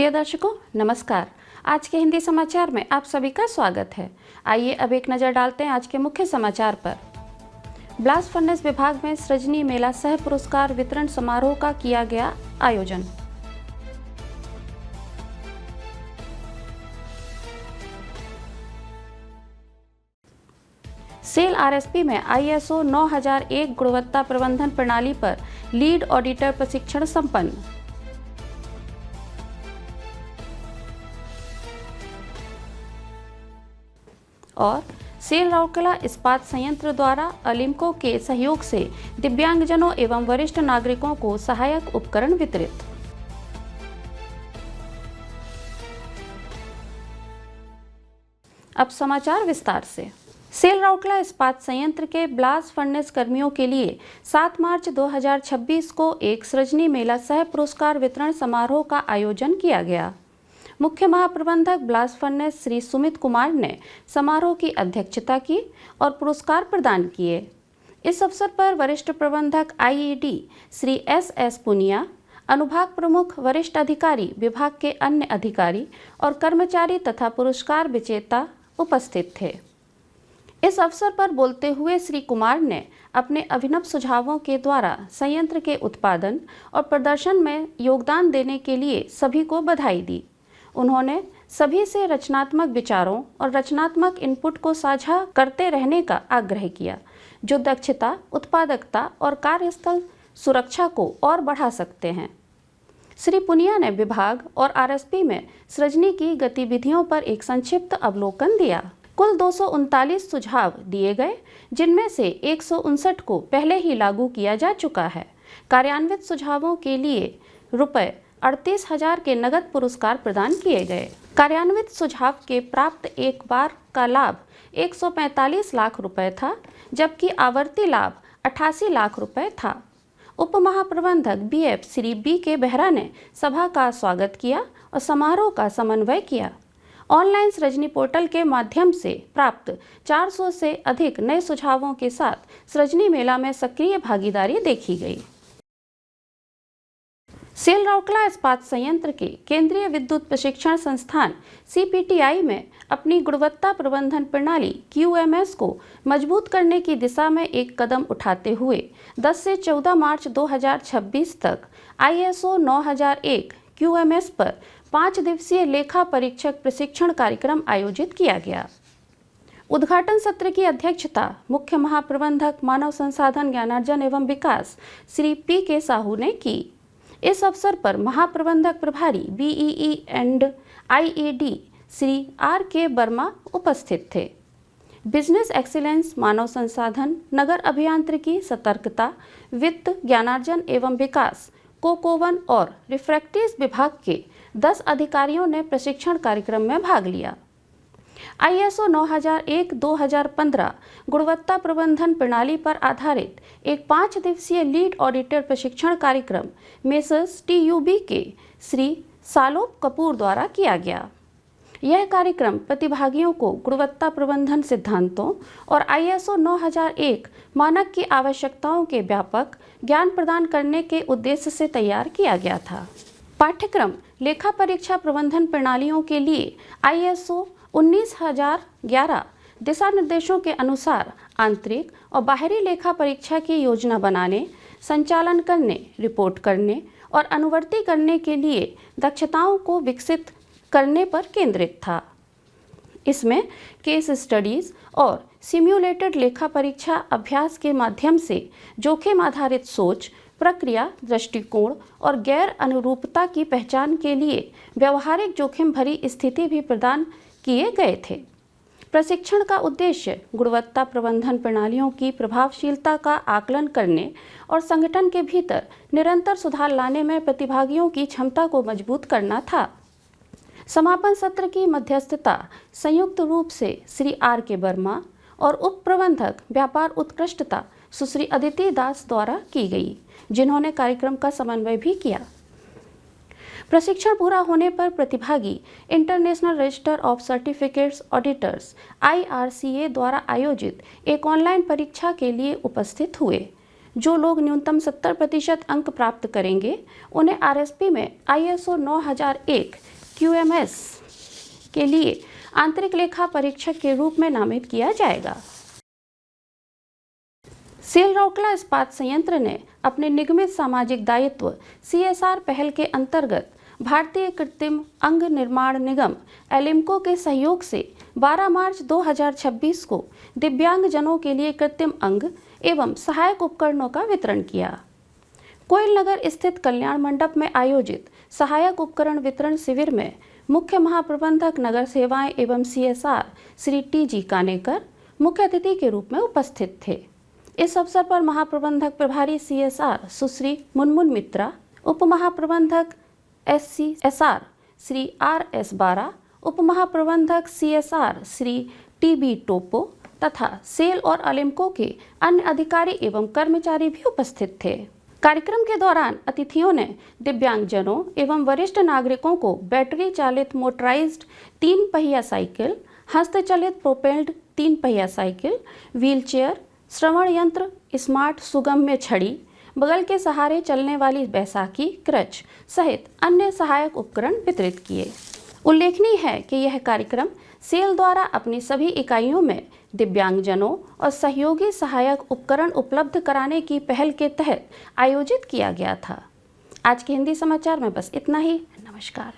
प्रिय दर्शकों नमस्कार। आज के हिंदी समाचार में आप सभी का स्वागत है। आइए अब एक नज़र डालते हैं आज के मुख्य समाचार पर। ब्लास्ट फर्नेस विभाग में सृजनी मेला सह पुरस्कार वितरण समारोह का किया गया आयोजन। सेल आरएसपी में ISO 9001 गुणवत्ता प्रबंधन प्रणाली पर लीड ऑडिटर प्रशिक्षण संपन्न। और सेल राउरकेला इस्पात संयंत्र द्वारा अलिम्को के सहयोग से दिव्यांगजनों एवं वरिष्ठ नागरिकों को सहायक उपकरण वितरित। अब समाचार विस्तार से। सेल राउरकेला इस्पात संयंत्र के ब्लास्ट फर्नेस कर्मियों के लिए 7 मार्च 2026 को एक सृजनी मेला सह पुरस्कार वितरण समारोह का आयोजन किया गया। मुख्य महाप्रबंधक ब्लास्ट फर्नेस श्री सुमित कुमार ने समारोह की अध्यक्षता की और पुरस्कार प्रदान किए। इस अवसर पर वरिष्ठ प्रबंधक IED श्री SS पुनिया, अनुभाग प्रमुख, वरिष्ठ अधिकारी, विभाग के अन्य अधिकारी और कर्मचारी तथा पुरस्कार विजेता उपस्थित थे। इस अवसर पर बोलते हुए श्री कुमार ने अपने अभिनव सुझावों के द्वारा संयंत्र के उत्पादन और प्रदर्शन में योगदान देने के लिए सभी को बधाई दी। उन्होंने सभी से रचनात्मक विचारों और रचनात्मक इनपुट को साझा करते रहने का आग्रह किया, जो दक्षता, उत्पादकता और कार्यस्थल सुरक्षा को और बढ़ा सकते हैं। श्री पुनिया ने विभाग और RSP में सृजनी की गतिविधियों पर एक संक्षिप्त अवलोकन दिया। कुल 239 सुझाव दिए गए, जिनमें से 159 को पहले ही लागू किया जा चुका है। कार्यान्वित सुझावों के लिए रुपए 38,000 के नगद पुरस्कार प्रदान किए गए। कार्यान्वित सुझाव के प्राप्त एक बार का लाभ 145 लाख रुपए था, जबकि आवर्ती लाभ 88 लाख रुपए था। उप महाप्रबंधक BF श्री B.K. बेहरा ने सभा का स्वागत किया और समारोह का समन्वय किया। ऑनलाइन सृजनी पोर्टल के माध्यम से प्राप्त 400 से अधिक नए सुझावों के साथ सृजनी मेला में सक्रिय भागीदारी देखी गई। सेल राउरकेला इस्पात संयंत्र के केंद्रीय विद्युत प्रशिक्षण संस्थान CPTI में अपनी गुणवत्ता प्रबंधन प्रणाली QMS को मजबूत करने की दिशा में एक कदम उठाते हुए 10 से 14 मार्च 2026 तक ISO 9001 QMS पर 5 दिवसीय लेखा परीक्षक प्रशिक्षण कार्यक्रम आयोजित किया गया। उद्घाटन सत्र की अध्यक्षता मुख्य महाप्रबंधक मानव संसाधन, ज्ञानार्जन एवं विकास श्री P.K. साहू ने की। इस अवसर पर महाप्रबंधक प्रभारी BEE and IED Shri R.K. Verma उपस्थित थे। बिजनेस एक्सीलेंस, मानव संसाधन, नगर अभियांत्रिकी, सतर्कता, वित्त, ज्ञानार्जन एवं विकास, कोकोवन और रिफ्रैक्टिव विभाग के 10 अधिकारियों ने प्रशिक्षण कार्यक्रम में भाग लिया। ISO 9001-2015 गुणवत्ता प्रबंधन प्रणाली पर आधारित एक 5 दिवसीय लीड ऑडिटर प्रशिक्षण कार्यक्रम मेसर्स TUB के श्री सालोप कपूर द्वारा किया गया। यह कार्यक्रम प्रतिभागियों को गुणवत्ता प्रबंधन सिद्धांतों और ISO 9001 मानक की आवश्यकताओं के व्यापक ज्ञान प्रदान करने के उद्देश्य से तैयार किया गया था। पाठ्यक्रम लेखा परीक्षा प्रबंधन प्रणालियों के लिए ISO 19,011 दिशा निर्देशों के अनुसार आंतरिक और बाहरी लेखा परीक्षा की योजना बनाने, संचालन करने, रिपोर्ट करने और अनुवर्ती करने के लिए दक्षताओं को विकसित करने पर केंद्रित था। इसमें केस स्टडीज और सिम्युलेटेड लेखा परीक्षा अभ्यास के माध्यम से जोखिम आधारित सोच, प्रक्रिया, दृष्टिकोण और गैर अनुरूपता की पहचान के लिए व्यवहारिक जोखिम भरी स्थिति भी प्रदान किए गए थे। प्रशिक्षण का उद्देश्य गुणवत्ता प्रबंधन प्रणालियों की प्रभावशीलता का आकलन करने और संगठन के भीतर निरंतर सुधार लाने में प्रतिभागियों की क्षमता को मजबूत करना था। समापन सत्र की मध्यस्थता संयुक्त रूप से श्री R.K. वर्मा और उप प्रबंधक व्यापार उत्कृष्टता सुश्री अदिति दास द्वारा की गई, जिन्होंने कार्यक्रम का समन्वय भी किया। प्रशिक्षण पूरा होने पर प्रतिभागी international register of certificates auditors IRCA द्वारा आयोजित एक ऑनलाइन परीक्षा के लिए उपस्थित हुए। जो लोग न्यूनतम 70% अंक प्राप्त करेंगे, उन्हें RSP में ISO 9001 QMS के लिए आंतरिक लेखा परीक्षक के रूप में नामित किया जाएगा। सेल रौकला इस्पात संयंत्र ने अपने निगमित सामाजिक दायित्व CSR पहल के अंतर्गत भारतीय कृत्रिम अंग निर्माण निगम एलिम्को के सहयोग से 12 मार्च 2026 को दिव्यांगजनों के लिए कृत्रिम अंग एवं सहायक उपकरणों का वितरण किया। कोयल नगर स्थित कल्याण मंडप में आयोजित सहायक उपकरण वितरण शिविर में मुख्य महाप्रबंधक नगर सेवाएं एवं CSR श्री TG कानेकर मुख्य अतिथि के रूप में उपस्थित थे। इस अवसर पर महाप्रबंधक प्रभारी CSR सुश्री मुनमुन मित्रा, उप महाप्रबंधक SCSR श्री RS बारा, उप महाप्रबंधक CSR श्री TB टोपो तथा सेल और एलिम्को के अन्य अधिकारी एवं कर्मचारी भी उपस्थित थे। कार्यक्रम के दौरान अतिथियों ने दिव्यांगजनों एवं वरिष्ठ नागरिकों को बैटरी चालित मोटराइज्ड 3 पहिया साइकिल, हस्तचलित प्रोपेल्ड 3 पहिया साइकिल, व्हीलचेयर, श्रवण यंत्र, स्मार्ट सुगम्य छड़ी, बगल के सहारे चलने वाली बैसाखी क्रच सहित अन्य सहायक उपकरण वितरित किए। उल्लेखनीय है कि यह कार्यक्रम सेल द्वारा अपनी सभी इकाइयों में दिव्यांगजनों और सहयोगी सहायक उपकरण उपलब्ध कराने की पहल के तहत आयोजित किया गया था। आज के हिंदी समाचार में बस इतना ही। नमस्कार।